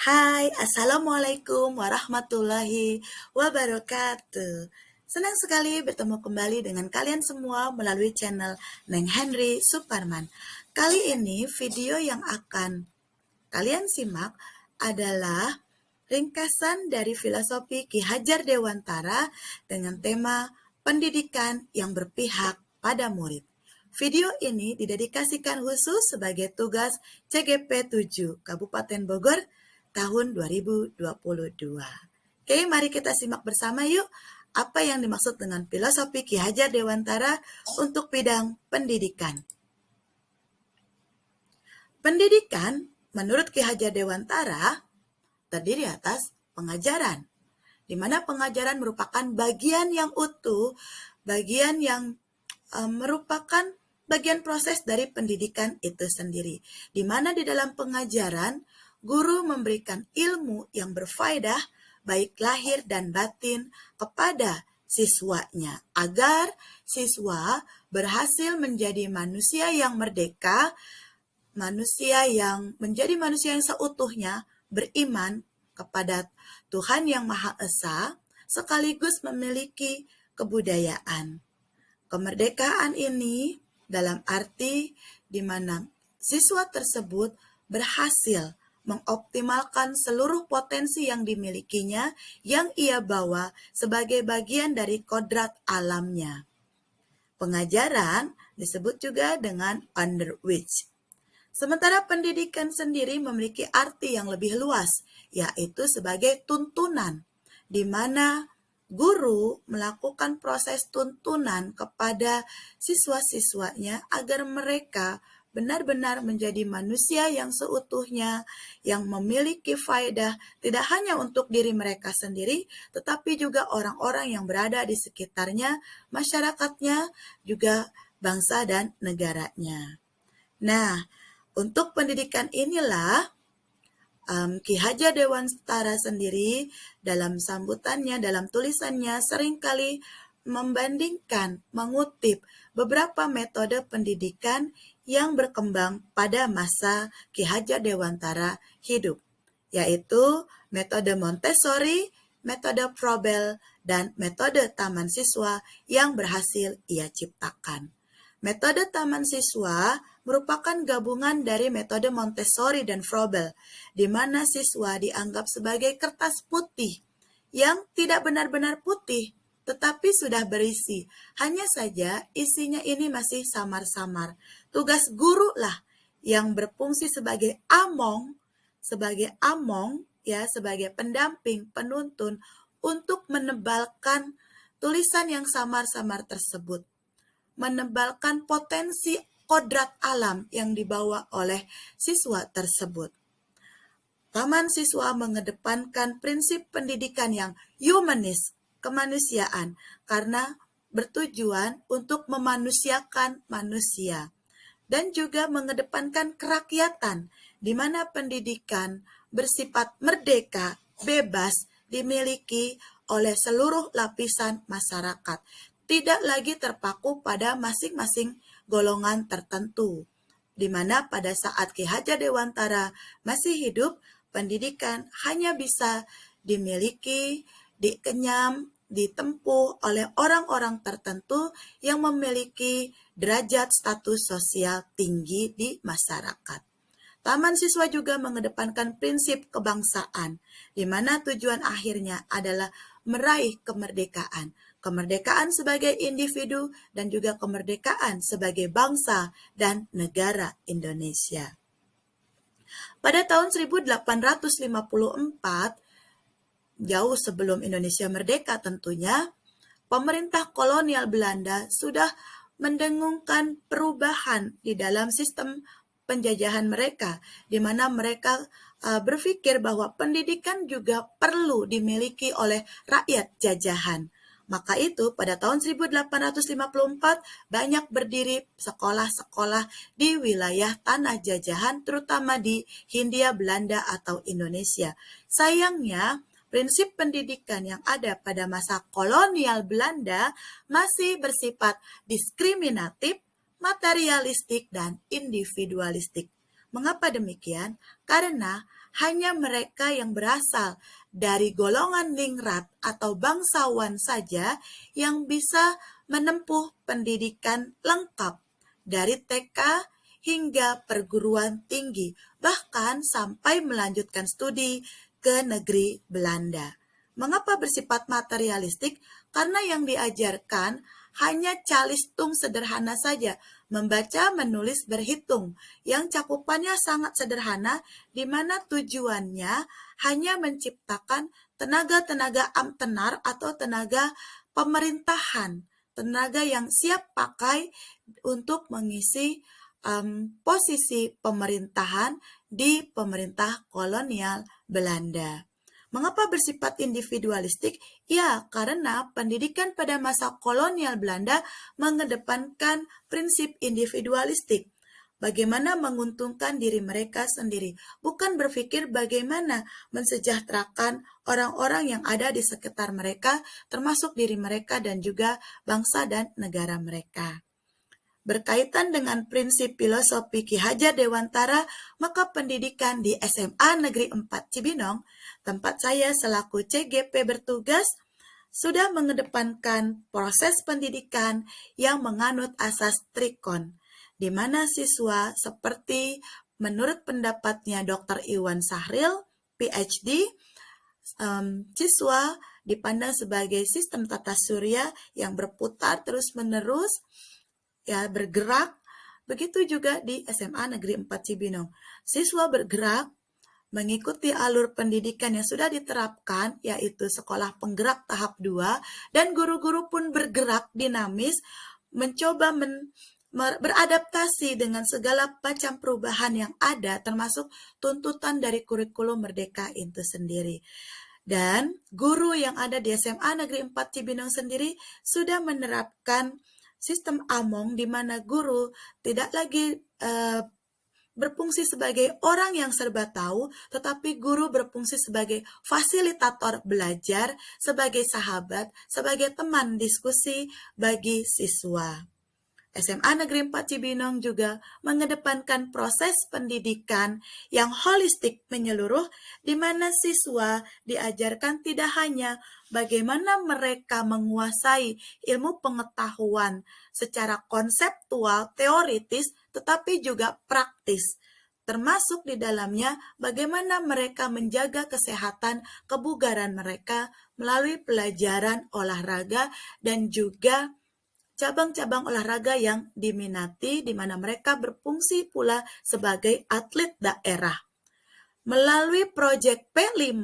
Hai, Assalamualaikum warahmatullahi wabarakatuh. Senang sekali bertemu kembali dengan kalian semua melalui channel Neng Henry Suparman. Kali ini video yang akan kalian simak adalah ringkasan dari filosofi Ki Hajar Dewantara dengan tema pendidikan yang berpihak pada murid. Video ini didedikasikan khusus sebagai tugas CGP 7 Kabupaten Bogor tahun 2022. Oke, mari kita simak bersama yuk apa yang dimaksud dengan filosofi Ki Hajar Dewantara untuk bidang pendidikan. Pendidikan menurut Ki Hajar Dewantara terdiri atas pengajaran, di mana pengajaran merupakan bagian yang utuh, bagian yang merupakan bagian proses dari pendidikan itu sendiri, di mana di dalam pengajaran guru memberikan ilmu yang berfaedah baik lahir dan batin kepada siswanya agar siswa berhasil menjadi manusia yang merdeka, manusia yang menjadi manusia yang seutuhnya beriman kepada Tuhan Yang Maha Esa sekaligus memiliki kebudayaan. Kemerdekaan ini dalam arti di mana siswa tersebut berhasil mengoptimalkan seluruh potensi yang dimilikinya yang ia bawa sebagai bagian dari kodrat alamnya. Pengajaran disebut juga dengan underwich. Sementara pendidikan sendiri memiliki arti yang lebih luas, yaitu sebagai tuntunan, di mana guru melakukan proses tuntunan kepada siswa-siswanya agar mereka benar-benar menjadi manusia yang seutuhnya, yang memiliki faedah tidak hanya untuk diri mereka sendiri, tetapi juga orang-orang yang berada di sekitarnya, masyarakatnya, juga bangsa dan negaranya. Nah, untuk pendidikan inilah Ki Hajar Dewantara sendiri dalam sambutannya, dalam tulisannya seringkali membandingkan, mengutip beberapa metode pendidikan yang berkembang pada masa Ki Hajar Dewantara hidup, yaitu metode Montessori, metode Froebel, dan metode taman siswa yang berhasil ia ciptakan. Metode taman siswa merupakan gabungan dari metode Montessori dan Froebel, di mana siswa dianggap sebagai kertas putih yang tidak benar-benar putih, tetapi sudah berisi. Hanya saja isinya ini masih samar-samar. Tugas guru lah yang berfungsi sebagai among, ya, sebagai pendamping, penuntun untuk menebalkan tulisan yang samar-samar tersebut, menebalkan potensi kodrat alam yang dibawa oleh siswa tersebut. Taman siswa mengedepankan prinsip pendidikan yang humanis, kemanusiaan, karena bertujuan untuk memanusiakan manusia. Dan juga mengedepankan kerakyatan, di mana pendidikan bersifat merdeka, bebas, dimiliki oleh seluruh lapisan masyarakat, tidak lagi terpaku pada masing-masing golongan tertentu, di mana pada saat Ki Hajar Dewantara masih hidup, pendidikan hanya bisa dimiliki, dikenyam, ditempuh oleh orang-orang tertentu yang memiliki derajat status sosial tinggi di masyarakat. Taman siswa juga mengedepankan prinsip kebangsaan, di mana tujuan akhirnya adalah meraih kemerdekaan. Kemerdekaan sebagai individu dan juga kemerdekaan sebagai bangsa dan negara Indonesia. Pada tahun 1854, jauh sebelum Indonesia merdeka tentunya, pemerintah kolonial Belanda sudah mendengungkan perubahan di dalam sistem penjajahan mereka, di mana mereka berpikir bahwa pendidikan juga perlu dimiliki oleh rakyat jajahan. Maka itu pada tahun 1854 banyak berdiri sekolah-sekolah di wilayah tanah jajahan, terutama di Hindia Belanda atau Indonesia. Sayangnya, prinsip pendidikan yang ada pada masa kolonial Belanda masih bersifat diskriminatif, materialistik, dan individualistik. Mengapa demikian? Karena hanya mereka yang berasal dari golongan ningrat atau bangsawan saja yang bisa menempuh pendidikan lengkap dari TK hingga perguruan tinggi, bahkan sampai melanjutkan studi ke negeri Belanda. Mengapa bersifat materialistik? Karena yang diajarkan hanya calistung sederhana saja, membaca, menulis, berhitung, yang cakupannya sangat sederhana, di mana tujuannya hanya menciptakan tenaga-tenaga amtenar atau tenaga pemerintahan, tenaga yang siap pakai untuk mengisi posisi pemerintahan di pemerintah kolonial Belanda. Mengapa bersifat individualistik? Ya, karena pendidikan pada masa kolonial Belanda mengedepankan prinsip individualistik. Bagaimana menguntungkan diri mereka sendiri, bukan berpikir bagaimana mensejahterakan orang-orang yang ada di sekitar mereka, termasuk diri mereka dan juga bangsa dan negara mereka. Berkaitan dengan prinsip filosofi Ki Hajar Dewantara, maka pendidikan di SMA Negeri 4 Cibinong, tempat saya selaku CGP bertugas, sudah mengedepankan proses pendidikan yang menganut asas trikon, di mana siswa seperti menurut pendapatnya Dr. Iwan Sahril, PhD, siswa dipandang sebagai sistem tata surya yang berputar terus-menerus, ya, bergerak. Begitu juga di SMA Negeri 4 Cibinong. Siswa bergerak mengikuti alur pendidikan yang sudah diterapkan, yaitu sekolah penggerak tahap 2, dan guru-guru pun bergerak dinamis, mencoba beradaptasi dengan segala macam perubahan yang ada, termasuk tuntutan dari kurikulum Merdeka itu sendiri. Dan guru yang ada di SMA Negeri 4 Cibinong sendiri sudah menerapkan sistem AMONG, di mana guru tidak lagi berfungsi sebagai orang yang serba tahu, tetapi guru berfungsi sebagai fasilitator belajar, sebagai sahabat, sebagai teman diskusi bagi siswa. SMA Negeri 4 Cibinong juga mengedepankan proses pendidikan yang holistik menyeluruh, di mana siswa diajarkan tidak hanya bagaimana mereka menguasai ilmu pengetahuan secara konseptual, teoritis, tetapi juga praktis. Termasuk di dalamnya bagaimana mereka menjaga kesehatan kebugaran mereka melalui pelajaran olahraga dan juga cabang-cabang olahraga yang diminati, di mana mereka berfungsi pula sebagai atlet daerah. Melalui proyek P5,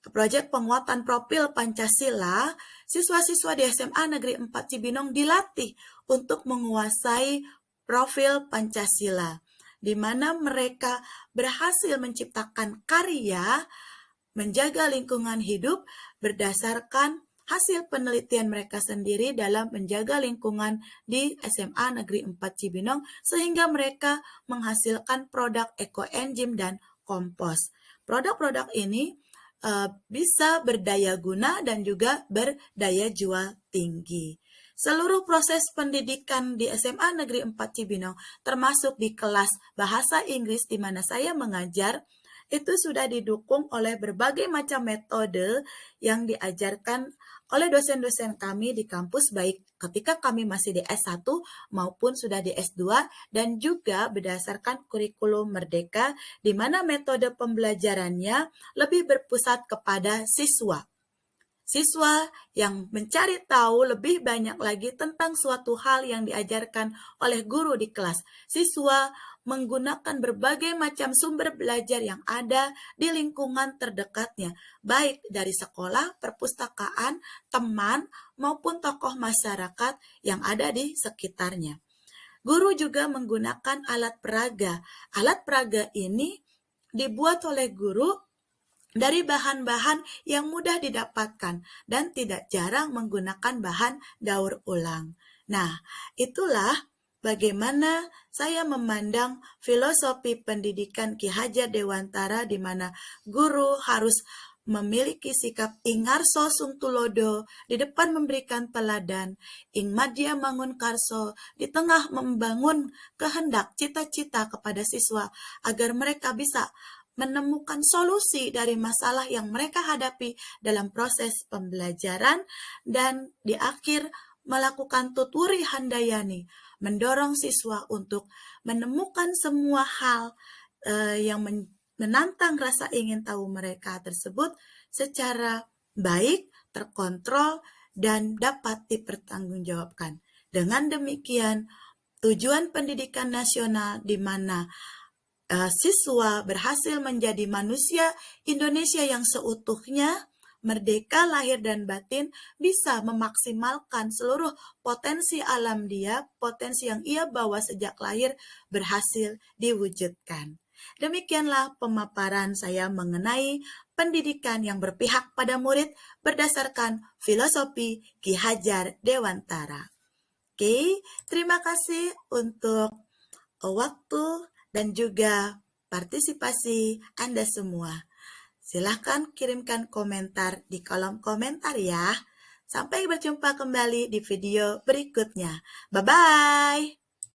proyek penguatan profil Pancasila, siswa-siswa di SMA Negeri 4 Cibinong dilatih untuk menguasai profil Pancasila, di mana mereka berhasil menciptakan karya, menjaga lingkungan hidup berdasarkan hasil penelitian mereka sendiri dalam menjaga lingkungan di SMA Negeri 4 Cibinong, sehingga mereka menghasilkan produk ekoenzim dan kompos. Produk-produk ini bisa berdaya guna dan juga berdaya jual tinggi. Seluruh proses pendidikan di SMA Negeri 4 Cibinong, termasuk di kelas bahasa Inggris di mana saya mengajar, itu sudah didukung oleh berbagai macam metode yang diajarkan oleh dosen-dosen kami di kampus, baik ketika kami masih di S1 maupun sudah di S2, dan juga berdasarkan kurikulum Merdeka, di mana metode pembelajarannya lebih berpusat kepada siswa. Siswa yang mencari tahu lebih banyak lagi tentang suatu hal yang diajarkan oleh guru di kelas. Siswa menggunakan berbagai macam sumber belajar yang ada di lingkungan terdekatnya, baik dari sekolah, perpustakaan, teman, maupun tokoh masyarakat yang ada di sekitarnya. Guru juga menggunakan alat peraga. Alat peraga ini dibuat oleh guru dari bahan-bahan yang mudah didapatkan dan tidak jarang menggunakan bahan daur ulang. Nah, itulah bagaimana saya memandang filosofi pendidikan Ki Hajar Dewantara, di mana guru harus memiliki sikap ingarso sungtulodo, di depan memberikan teladan, ing madya mangun karso, di tengah membangun kehendak cita-cita kepada siswa agar mereka bisa menemukan solusi dari masalah yang mereka hadapi dalam proses pembelajaran, dan di akhir melakukan tuturi handayani, mendorong siswa untuk menemukan semua hal yang menantang rasa ingin tahu mereka tersebut secara baik, terkontrol, dan dapat dipertanggungjawabkan. Dengan demikian, tujuan pendidikan nasional di mana siswa berhasil menjadi manusia Indonesia yang seutuhnya, merdeka lahir dan batin, bisa memaksimalkan seluruh potensi alam dia, potensi yang ia bawa sejak lahir berhasil diwujudkan. Demikianlah pemaparan saya mengenai pendidikan yang berpihak pada murid berdasarkan filosofi Ki Hajar Dewantara. Oke, terima kasih untuk waktu dan juga partisipasi Anda semua. Silahkan kirimkan komentar di kolom komentar ya. Sampai berjumpa kembali di video berikutnya. Bye-bye.